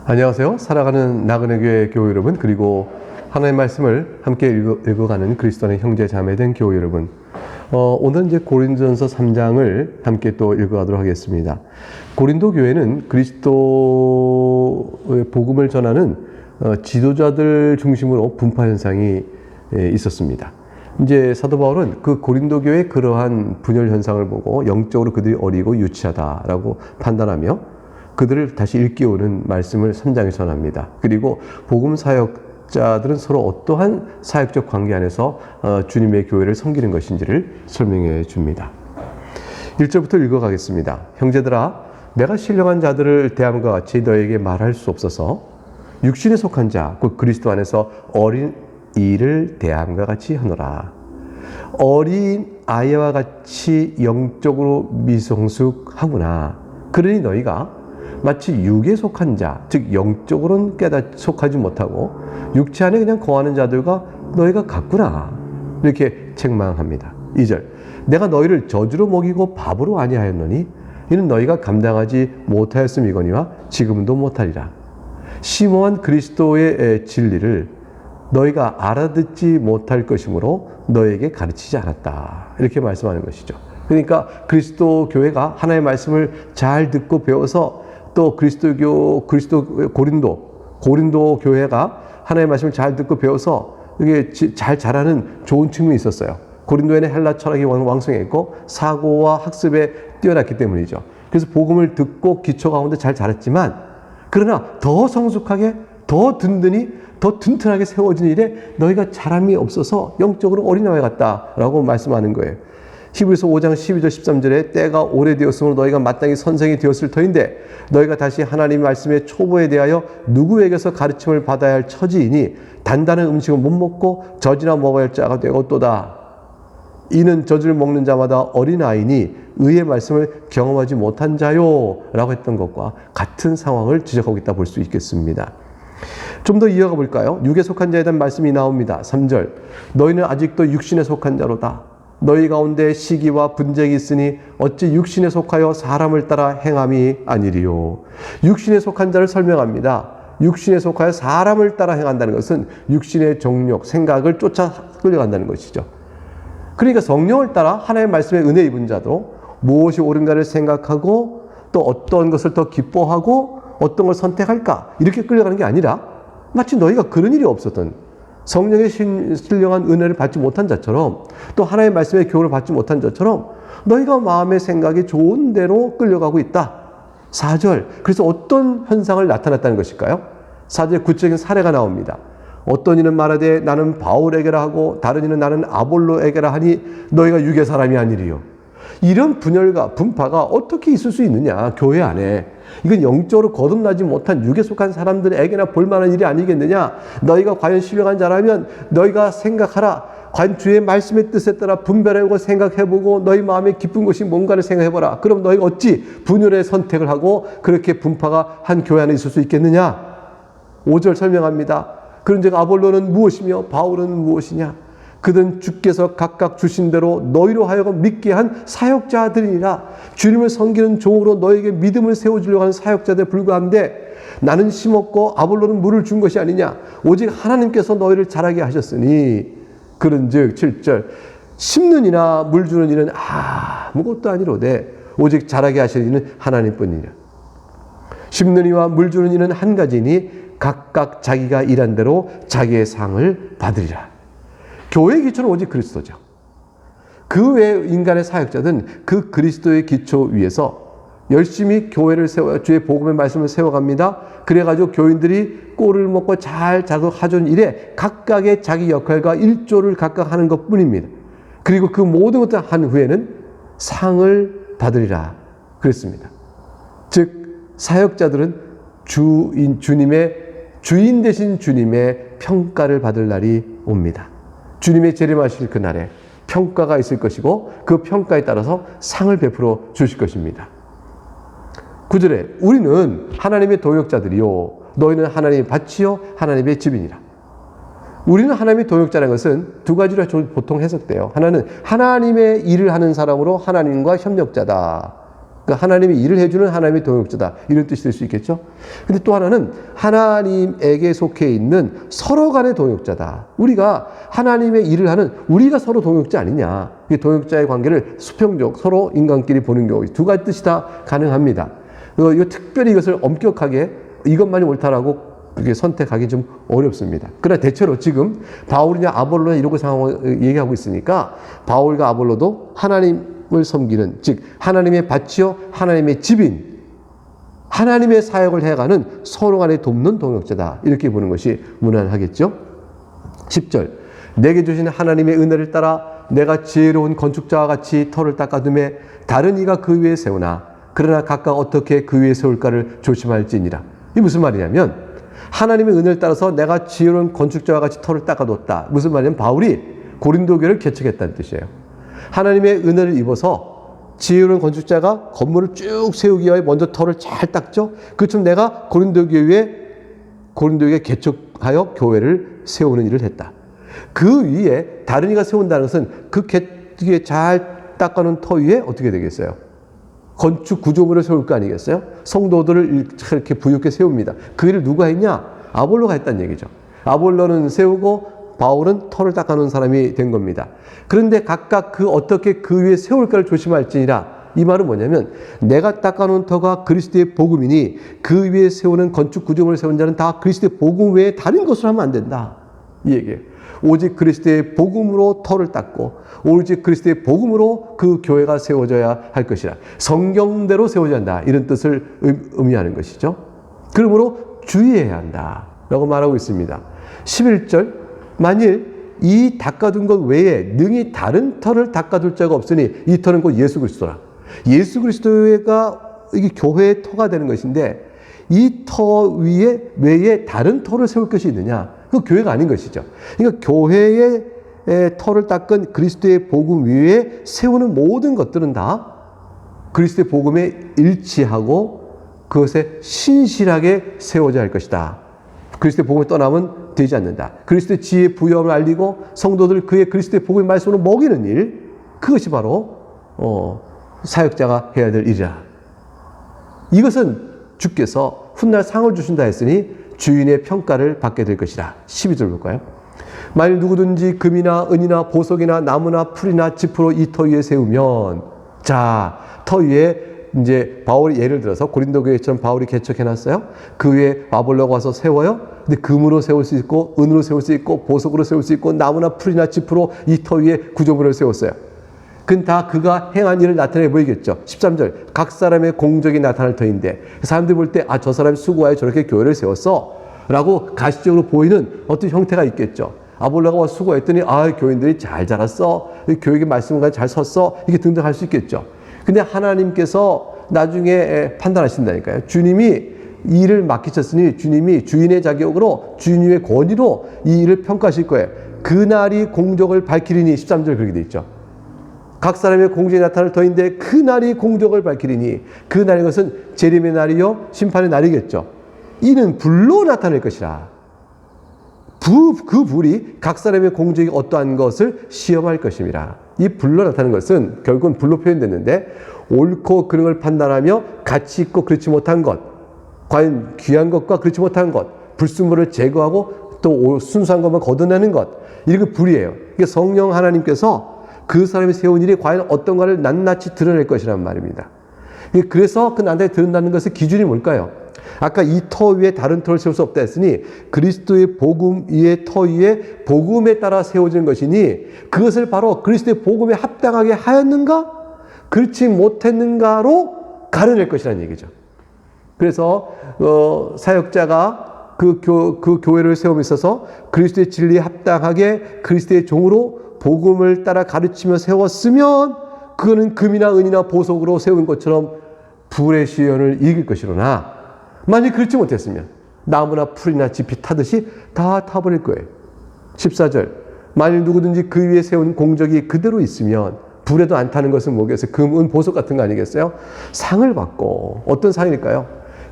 안녕하세요. 살아가는 나그네 교회 교우 여러분, 그리고 하나님의 말씀을 함께 읽어가는 그리스도의 형제 자매된 교우 여러분. 오늘은 이제 고린도전서 3장을 함께 또 읽어가도록 하겠습니다. 고린도 교회는 그리스도의 복음을 전하는 지도자들 중심으로 분파 현상이 있었습니다. 이제 사도 바울은 그 고린도 교회의 그러한 분열 현상을 보고 영적으로 그들이 어리고 유치하다라고 판단하며 그들을 다시 일깨우는 말씀을 3장에 전합니다. 그리고 복음 사역자들은 서로 어떠한 사역적 관계 안에서 주님의 교회를 섬기는 것인지를 설명해 줍니다. 1절부터 읽어가겠습니다. 형제들아, 내가 신령한 자들을 대함과 같이 너에게 말할 수 없어서 육신에 속한 자, 곧 그리스도 안에서 어린 이를 대함과 같이 하노라. 어린 아이와 같이 영적으로 미성숙하구나. 그러니 너희가 마치 육에 속한 자, 즉 영적으로는 속하지 못하고 육체 안에 그냥 거하는 자들과 너희가 같구나. 이렇게 책망합니다. 2절, 내가 너희를 저주로 먹이고 밥으로 아니하였노니 이는 너희가 감당하지 못하였음이거니와 지금도 못하리라. 심오한 그리스도의 진리를 너희가 알아듣지 못할 것이므로 너희에게 가르치지 않았다. 이렇게 말씀하는 것이죠. 그러니까 그리스도 교회가 하나님의 말씀을 잘 듣고 배워서 또 고린도 교회가 하나님의 말씀을 잘 듣고 배워서 이게 잘 자라는 좋은 측면이 있었어요. 고린도에는 헬라 철학이 왕성했고 사고와 학습에 뛰어났기 때문이죠. 그래서 복음을 듣고 기초 가운데 잘 자랐지만, 그러나 더 성숙하게, 더 든든히, 더 튼튼하게 세워진 일에 너희가 자람이 없어서 영적으로 어린아이 같다라고 말씀하는 거예요. 히브리서 5장 12절 13절에 때가 오래되었으므로 너희가 마땅히 선생이 되었을 터인데 너희가 다시 하나님의 말씀의 초보에 대하여 누구에게서 가르침을 받아야 할 처지이니 단단한 음식을 못 먹고 젖이나 먹어야 할 자가 되었도다. 이는 젖을 먹는 자마다 어린아이니 의의 말씀을 경험하지 못한 자요 라고 했던 것과 같은 상황을 지적하고 있다 볼 수 있겠습니다. 좀 더 이어가 볼까요? 육에 속한 자에 대한 말씀이 나옵니다. 3절, 너희는 아직도 육신에 속한 자로다. 너희 가운데 시기와 분쟁이 있으니 어찌 육신에 속하여 사람을 따라 행함이 아니리요. 육신에 속한 자를 설명합니다. 육신에 속하여 사람을 따라 행한다는 것은 육신의 정욕, 생각을 쫓아 끌려간다는 것이죠. 그러니까 성령을 따라 하나님의 말씀에 은혜 입은 자도 무엇이 옳은가를 생각하고 또 어떤 것을 더 기뻐하고 어떤 걸 선택할까 이렇게 끌려가는 게 아니라 마치 너희가 그런 일이 없었던, 성령의 신령한 은혜를 받지 못한 자처럼 또 하나님의 말씀의 교훈을 받지 못한 자처럼 너희가 마음의 생각이 좋은 대로 끌려가고 있다. 4절, 그래서 어떤 현상을 나타났다는 것일까요? 4절에 구체적인 사례가 나옵니다. 어떤 이는 말하되 나는 바울에게라 하고 다른 이는 나는 아볼로에게라 하니 너희가 육의 사람이 아니리요. 이런 분열과 분파가 어떻게 있을 수 있느냐, 교회 안에. 이건 영적으로 거듭나지 못한 육에 속한 사람들에게나 볼만한 일이 아니겠느냐. 너희가 과연 신령한 자라면 너희가 생각하라. 과연 주의 말씀의 뜻에 따라 분별해보고 생각해보고 너희 마음에 기쁜 것이 뭔가를 생각해보라. 그럼 너희가 어찌 분열의 선택을 하고 그렇게 분파가 한 교회 안에 있을 수 있겠느냐. 5절 설명합니다. 그런즉 아볼로는 무엇이며 바울은 무엇이냐. 그들은 주께서 각각 주신 대로 너희로 하여금 믿게 한 사역자들이니라. 주님을 섬기는 종으로 너에게 믿음을 세워주려고 하는 사역자들에 불과한데 나는 심었고 아볼로는 물을 준 것이 아니냐. 오직 하나님께서 너희를 자라게 하셨으니 그런즉 7절, 심는 이나 물 주는 이는 아무것도 아니로되 오직 자라게 하시는 이는 하나님뿐이니라. 심는 이와 물 주는 이는 한 가지니 각각 자기가 일한 대로 자기의 상을 받으리라. 교회의 기초는 오직 그리스도죠. 그 외 인간의 사역자들은 그 그리스도의 기초 위에서 열심히 교회를 세워 주의 복음의 말씀을 세워갑니다. 그래가지고 교인들이 꼴을 먹고 잘 자도 하던 일에 각각의 자기 역할과 일조를 각각 하는 것뿐입니다. 그리고 그 모든 것을 한 후에는 상을 받으리라 그랬습니다. 즉 사역자들은 주인 되신 주님의 평가를 받을 날이 옵니다. 주님의 재림하실 그날에 평가가 있을 것이고 그 평가에 따라서 상을 베풀어 주실 것입니다. 9절에 우리는 하나님의 도역자들이요 너희는 하나님의 밭이요 하나님의 집이니라. 우리는 하나님의 도역자라는 것은 두 가지로 보통 해석돼요. 하나는 하나님의 일을 하는 사람으로 하나님과 협력자다. 그러니까 하나님이 일을 해주는 하나님의 동역자다. 이런 뜻이 될 수 있겠죠. 근데 또 하나는 하나님에게 속해 있는 서로 간의 동역자다. 우리가 하나님의 일을 하는 우리가 서로 동역자 아니냐. 이 동역자의 관계를 수평적 서로 인간끼리 보는 경우 두 가지 뜻이 다 가능합니다. 이거 특별히 이것을 엄격하게 이것만이 옳다라고 그게 선택하기 좀 어렵습니다. 그러나 대체로 지금 바울이나 아볼로나 이러고 얘기하고 있으니까 바울과 아볼로도 하나님을 섬기는, 즉 하나님의 밭이요 하나님의 집인 하나님의 사역을 해가는 서로 간에 돕는 동역자다. 이렇게 보는 것이 무난하겠죠. 10절 내게 주신 하나님의 은혜를 따라 내가 지혜로운 건축자와 같이 터를 닦아둠에 다른 이가 그 위에 세우나 그러나 각각 어떻게 그 위에 세울까를 조심할지니라. 이게 무슨 말이냐면 하나님의 은혜를 따라서 내가 지혜로운 건축자와 같이 터를 닦아뒀다. 무슨 말이냐면 바울이 고린도 교회를 개척했다는 뜻이에요. 하나님의 은혜를 입어서 지혜로운 건축자가 건물을 쭉 세우기 위해 먼저 터를 잘 닦죠. 그처럼 내가 고린도 교회에 개척하여 교회를 세우는 일을 했다. 그 위에 다른 이가 세운다는 것은 그 잘 닦아놓은 터 위에 어떻게 되겠어요? 건축 구조물을 세울 거 아니겠어요? 성도들을 이렇게 부유하게 세웁니다. 그 일을 누가 했냐? 아볼로가 했다는 얘기죠. 아볼로는 세우고 바울은 터를 닦아놓은 사람이 된 겁니다. 그런데 각각 어떻게 그 위에 세울까를 조심할지니라. 이 말은 뭐냐면 내가 닦아놓은 터가 그리스도의 복음이니 그 위에 세우는 건축 구조물을 세운 자는 다 그리스도의 복음 외에 다른 것을 하면 안 된다. 이 얘기예요. 오직 그리스도의 복음으로 터를 닦고 오직 그리스도의 복음으로 그 교회가 세워져야 할 것이라. 성경대로 세워져야 한다. 이런 뜻을 의미하는 것이죠. 그러므로 주의해야 한다. 라고 말하고 있습니다. 11절 만일 이 닦아둔 것 외에 능히 다른 터를 닦아둘 자가 없으니 이 터는 곧 예수 그리스도라. 예수 그리스도가 이게 교회의 터가 되는 것인데 이 터 외에 다른 터를 세울 것이 있느냐? 그 교회가 아닌 것이죠. 그러니까 교회의 터를 닦은 그리스도의 복음 위에 세우는 모든 것들은 다 그리스도의 복음에 일치하고 그것에 신실하게 세워져야 할 것이다. 그리스도의 복음을 떠나면 되지 않는다. 그리스도의 지혜 부여함을 알리고 성도들 그의 그리스도의 복음의 말씀으로 먹이는 일, 그것이 바로 사역자가 해야 될 일이라. 이것은 주께서 훗날 상을 주신다 했으니 주인의 평가를 받게 될 것이라. 12절 볼까요? 만일 누구든지 금이나 은이나 보석이나 나무나 풀이나 짚으로 이 터 위에 세우면, 자, 터 위에 이제 바울이 예를 들어서 고린도 교회처럼 바울이 개척해놨어요. 그 위에 아볼로가 와서 세워요. 근데 금으로 세울 수 있고 은으로 세울 수 있고 보석으로 세울 수 있고 나무나 풀이나 짚으로 이 터 위에 구조물을 세웠어요. 그건 다 그가 행한 일을 나타내 보이겠죠. 13절 각 사람의 공적이 나타날 터인데 사람들이 볼 때 아, 저 사람이 수고하여 저렇게 교회를 세웠어 라고 가시적으로 보이는 어떤 형태가 있겠죠. 아볼로가 와서 수고했더니 아, 교인들이 잘 자랐어, 교육의 말씀과 잘 섰어, 이게 등등 할 수 있겠죠. 근데 하나님께서 나중에 판단하신다니까요. 주님이 이 일을 맡기셨으니 주님이 주인의 자격으로 주인의 권위로 이 일을 평가하실 거예요. 그날이 공적을 밝히리니 13절 그렇게 돼 있죠. 각 사람의 공적이 나타날 터인데 그날이 공적을 밝히리니, 그 날인 것은 재림의 날이요 심판의 날이겠죠. 이는 불로 나타낼 것이라. 그 불이 각 사람의 공적이 어떠한 것을 시험할 것임이라. 이 불로 나타나는 것은 결국은 불로 표현됐는데 옳고 그른 걸 판단하며 가치 있고 그렇지 못한 것, 과연 귀한 것과 그렇지 못한 것, 불순물을 제거하고 또 순수한 것만 걷어내는 것, 이게 불이에요. 이게 성령 하나님께서 그 사람이 세운 일이 과연 어떤가를 낱낱이 드러낼 것이란 말입니다. 그래서 그 낱낱이 드러난다는 것의 기준이 뭘까요? 아까 이 터 위에 다른 터를 세울 수 없다 했으니 그리스도의 복음 위에 터 위에 복음에 따라 세워지는 것이니 그것을 바로 그리스도의 복음에 합당하게 하였는가 그렇지 못했는가로 가려낼 것이라는 얘기죠. 그래서 사역자가 그 교회를 세움에 있어서 그리스도의 진리에 합당하게 그리스도의 종으로 복음을 따라 가르치며 세웠으면 그거는 금이나 은이나 보석으로 세운 것처럼 불의 시련을 이길 것이로나 만약 그렇지 못했으면 나무나 풀이나 짚이 타듯이 다 타버릴 거예요. 14절 만일 누구든지 그 위에 세운 공적이 그대로 있으면 불에도 안 타는 것은 뭐겠어요? 금, 은, 보석 같은 거 아니겠어요? 상을 받고, 어떤 상일까요?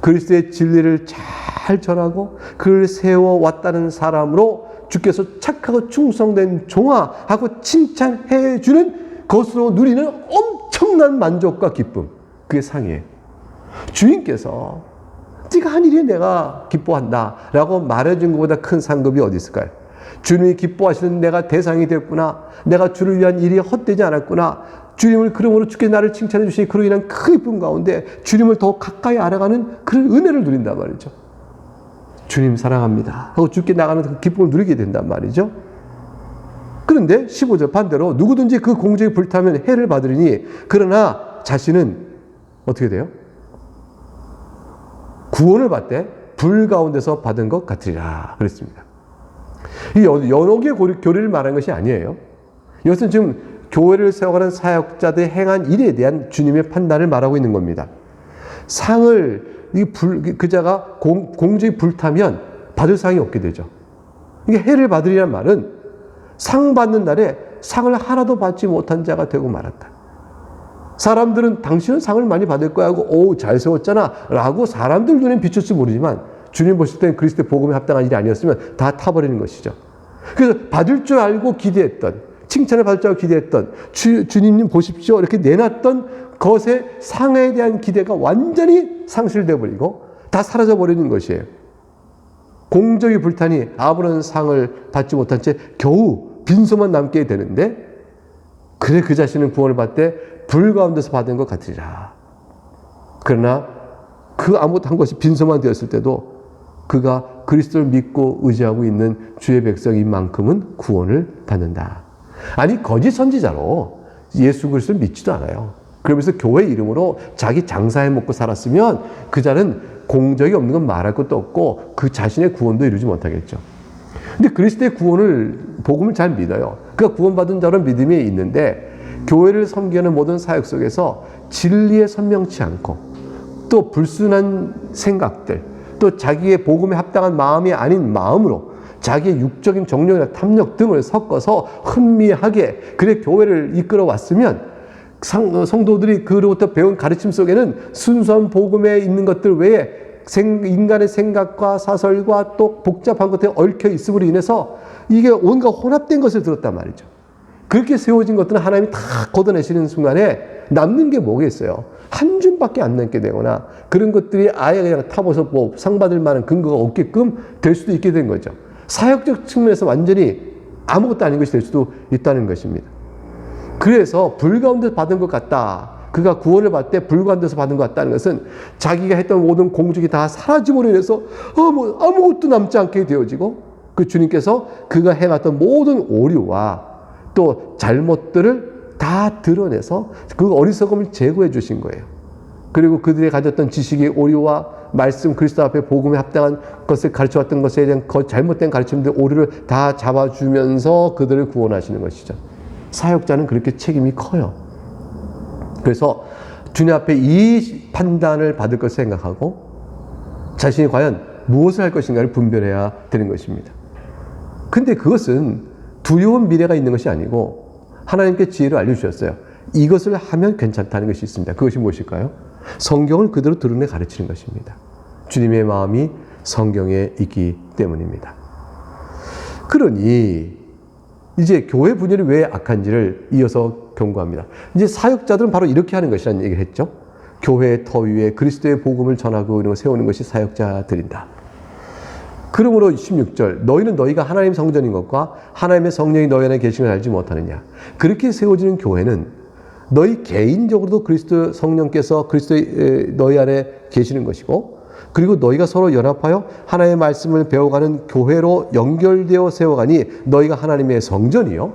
그리스도의 진리를 잘 전하고 그를 세워왔다는 사람으로 주께서 착하고 충성된 종아 하고 칭찬해 주는 것으로 누리는 엄청난 만족과 기쁨, 그게 상이에요. 주인께서 네가 한 일에 내가 기뻐한다 라고 말해준 것보다 큰 상급이 어디 있을까요? 주님이 기뻐하시는 내가 대상이 됐구나. 내가 주를 위한 일이 헛되지 않았구나. 주님을 그러므로 주께 나를 칭찬해 주시니 그로 인한 큰 기쁨 가운데 주님을 더 가까이 알아가는 그런 은혜를 누린단 말이죠. 주님 사랑합니다 하고 주께 나가는 그 기쁨을 누리게 된단 말이죠. 그런데 15절 반대로 누구든지 그 공적이 불타면 해를 받으리니 그러나 자신은 어떻게 돼요? 구원을 받되 불 가운데서 받은 것 같으리라 그랬습니다. 이 연옥의 교리를 말한 것이 아니에요. 이것은 지금 교회를 세워가는 사역자들이 행한 일에 대한 주님의 판단을 말하고 있는 겁니다. 상을 그자가 공적이 불타면 받을 상이 없게 되죠. 이게 해를 받으리란 말은 상 받는 날에 상을 하나도 받지 못한 자가 되고 말았다. 사람들은 당신은 상을 많이 받을 거야 하고 오 잘 세웠잖아 라고 사람들 눈엔 비쳤을지 모르지만 주님 보실 때는 그리스도의 복음에 합당한 일이 아니었으면 다 타버리는 것이죠. 그래서 받을 줄 알고 기대했던, 칭찬을 받을 줄 알고 기대했던, 주님 보십시오 이렇게 내놨던 것의 상에 대한 기대가 완전히 상실되어 버리고 다 사라져 버리는 것이에요. 공적이 불타니 아무런 상을 받지 못한 채 겨우 빈소만 남게 되는데 그래 그 자신은 구원을 받되 불 가운데서 받은 것 같으리라. 그러나 그 아무것도 한 것이 빈소만 되었을 때도 그가 그리스도를 믿고 의지하고 있는 주의 백성인 만큼은 구원을 받는다. 아니 거짓 선지자로 예수 그리스도를 믿지도 않아요. 그러면서 교회 이름으로 자기 장사해 먹고 살았으면 그 자는 공적이 없는 건 말할 것도 없고 그 자신의 구원도 이루지 못하겠죠. 근데 그리스도의 복음을 잘 믿어요. 그가 구원받은 자로 믿음이 있는데 교회를 섬기는 모든 사역 속에서 진리에 선명치 않고 또 불순한 생각들 또 자기의 복음에 합당한 마음이 아닌 마음으로 자기의 육적인 정욕이나 탐욕 등을 섞어서 흥미하게 그래 교회를 이끌어 왔으면 성도들이 그로부터 배운 가르침 속에는 순수한 복음에 있는 것들 외에 인간의 생각과 사설과 또 복잡한 것들이 얽혀 있음으로 인해서 이게 온갖 혼합된 것을 들었단 말이죠. 그렇게 세워진 것들은 하나님이 다 걷어내시는 순간에 남는 게 뭐겠어요? 한 줌밖에 안 남게 되거나 그런 것들이 아예 그냥 타버서 뭐 상 받을 만한 근거가 없게끔 될 수도 있게 된 거죠. 사역적 측면에서 완전히 아무것도 아닌 것이 될 수도 있다는 것입니다. 그래서 불 가운데서 받은 것 같다. 그가 구원을 받을 때 불 가운데서 받은 것 같다는 것은 자기가 했던 모든 공적이 다 사라짐으로 인해서 아무것도 남지 않게 되어지고 그 주님께서 그가 해왔던 모든 오류와 또 잘못들을 다 드러내서 그 어리석음을 제거해 주신 거예요. 그리고 그들이 가졌던 지식의 오류와 말씀 그리스도 앞에 복음에 합당한 것을 가르쳐왔던 것에 대한 잘못된 가르침들 오류를 다 잡아주면서 그들을 구원하시는 것이죠. 사역자는 그렇게 책임이 커요. 그래서 주님 앞에 이 판단을 받을 것을 생각하고 자신이 과연 무엇을 할 것인가를 분별해야 되는 것입니다. 근데 그것은 두려운 미래가 있는 것이 아니고 하나님께 지혜를 알려주셨어요. 이것을 하면 괜찮다는 것이 있습니다. 그것이 무엇일까요? 성경을 그대로 드러내 가르치는 것입니다. 주님의 마음이 성경에 있기 때문입니다. 그러니 이제 교회 분열이 왜 악한지를 이어서 경고합니다. 이제 사역자들은 바로 이렇게 하는 것이라는 얘기를 했죠. 교회의 터 위에 그리스도의 복음을 전하고 세우는 것이 사역자들이다. 그러므로 16절 너희는 너희가 하나님 성전인 것과 하나님의 성령이 너희 안에 계신 걸 알지 못하느냐. 그렇게 세워지는 교회는 너희 개인적으로도 그리스도 성령께서 그리스도의 너희 안에 계시는 것이고 그리고 너희가 서로 연합하여 하나님의 말씀을 배워가는 교회로 연결되어 세워가니 너희가 하나님의 성전이요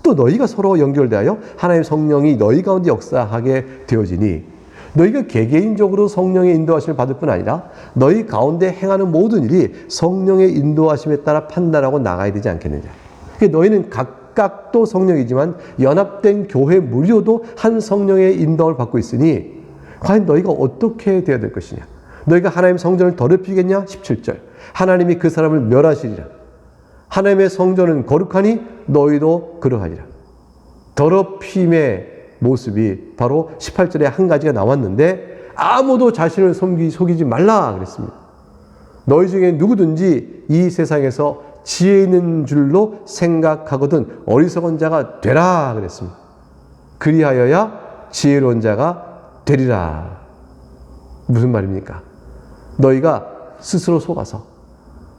또 너희가 서로 연결되어 하나님의 성령이 너희 가운데 역사하게 되어지니 너희가 개개인적으로 성령의 인도하심을 받을 뿐 아니라 너희 가운데 행하는 모든 일이 성령의 인도하심에 따라 판단하고 나가야 되지 않겠느냐. 그러니까 너희는 각각 또 성령이지만 연합된 교회 무료도 한 성령의 인도를 받고 있으니 과연 너희가 어떻게 되어야 될 것이냐. 너희가 하나님 성전을 더럽히겠냐? 17절 하나님이 그 사람을 멸하시리라. 하나님의 성전은 거룩하니 너희도 그러하리라. 더럽힘의 모습이 바로 18절에 한 가지가 나왔는데 아무도 자신을 속이지 말라 그랬습니다. 너희 중에 누구든지 이 세상에서 지혜 있는 줄로 생각하거든 어리석은 자가 되라 그랬습니다. 그리하여야 지혜로운 자가 되리라. 무슨 말입니까? 너희가 스스로 속아서,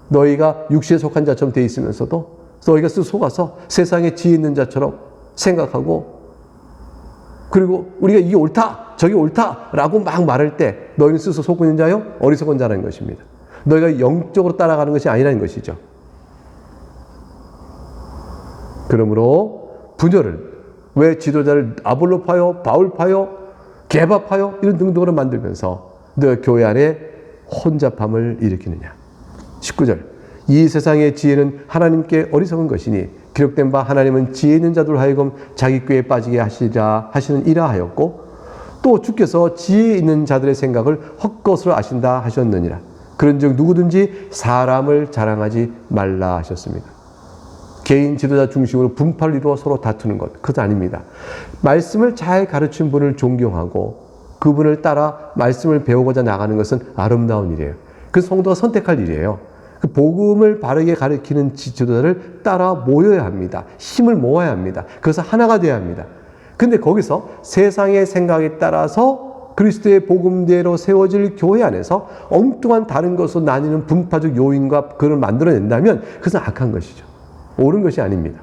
너희가 육신에 속한 자처럼 돼 있으면서도 너희가 스스로 속아서 세상에 지혜 있는 자처럼 생각하고, 그리고 우리가 이게 옳다, 저게 옳다라고 막 말할 때 너희는 스스로 속고 있는 자요? 어리석은 자라는 것입니다. 너희가 영적으로 따라가는 것이 아니라는 것이죠. 그러므로 분열을, 왜 지도자를 아볼로파요, 바울파요, 게바파요 이런 등등으로 만들면서 너희 교회 안에 혼잡함을 일으키느냐. 19절, 이 세상의 지혜는 하나님께 어리석은 것이니 기록된 바 하나님은 지혜 있는 자들 하여금 자기 꾀에 빠지게 하시는 이라 하였고, 또 주께서 지혜 있는 자들의 생각을 헛것으로 아신다 하셨느니라. 그런즉 누구든지 사람을 자랑하지 말라 하셨습니다. 개인 지도자 중심으로 분파를 이루어 서로 다투는 것, 그것 아닙니다. 말씀을 잘 가르친 분을 존경하고 그분을 따라 말씀을 배우고자 나가는 것은 아름다운 일이에요. 그 성도가 선택할 일이에요. 그 복음을 바르게 가르치는 지도자를 따라 모여야 합니다. 힘을 모아야 합니다. 그래서 하나가 되어야 합니다. 근데 거기서 세상의 생각에 따라서 그리스도의 복음대로 세워질 교회 안에서 엉뚱한 다른 것으로 나뉘는 분파적 요인과 그걸 만들어낸다면 그것은 악한 것이죠. 옳은 것이 아닙니다.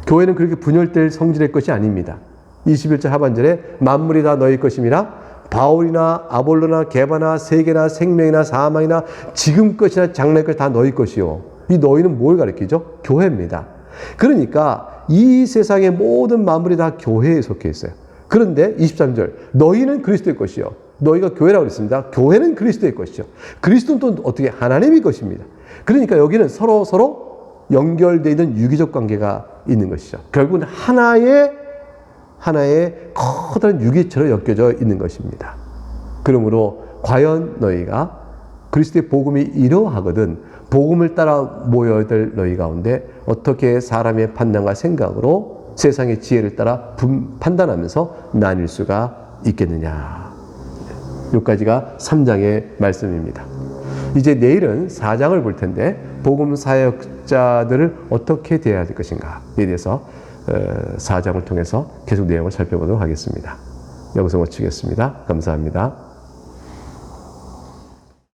교회는 그렇게 분열될 성질의 것이 아닙니다. 21절 하반절에 만물이 다 너희 것임이라 바울이나 아볼로나 게바나 세계나 생명이나 사망이나 지금 것이나 장래 것 다 너희 것이요. 이 너희는 뭘 가리키죠? 교회입니다. 그러니까 이 세상의 모든 만물이 다 교회에 속해 있어요. 그런데 23절 너희는 그리스도의 것이요. 너희가 교회라고 그랬습니다. 교회는 그리스도의 것이요. 그리스도는 또 어떻게 하나님의 것입니다. 그러니까 여기는 서로 연결되어 있는 유기적 관계가 있는 것이죠. 결국은 하나의 커다란 유기체로 엮여져 있는 것입니다. 그러므로 과연 너희가 그리스도의 복음이 이러하거든 복음을 따라 모여야 될 너희 가운데 어떻게 사람의 판단과 생각으로 세상의 지혜를 따라 판단하면서 나뉠 수가 있겠느냐. 여기까지가 3장의 말씀입니다. 이제 내일은 4장을 볼 텐데 복음 사역자들을 어떻게 대해야 될 것인가에 대해서 4장을 통해서 계속 내용을 살펴보도록 하겠습니다. 여기서 마치겠습니다. 감사합니다.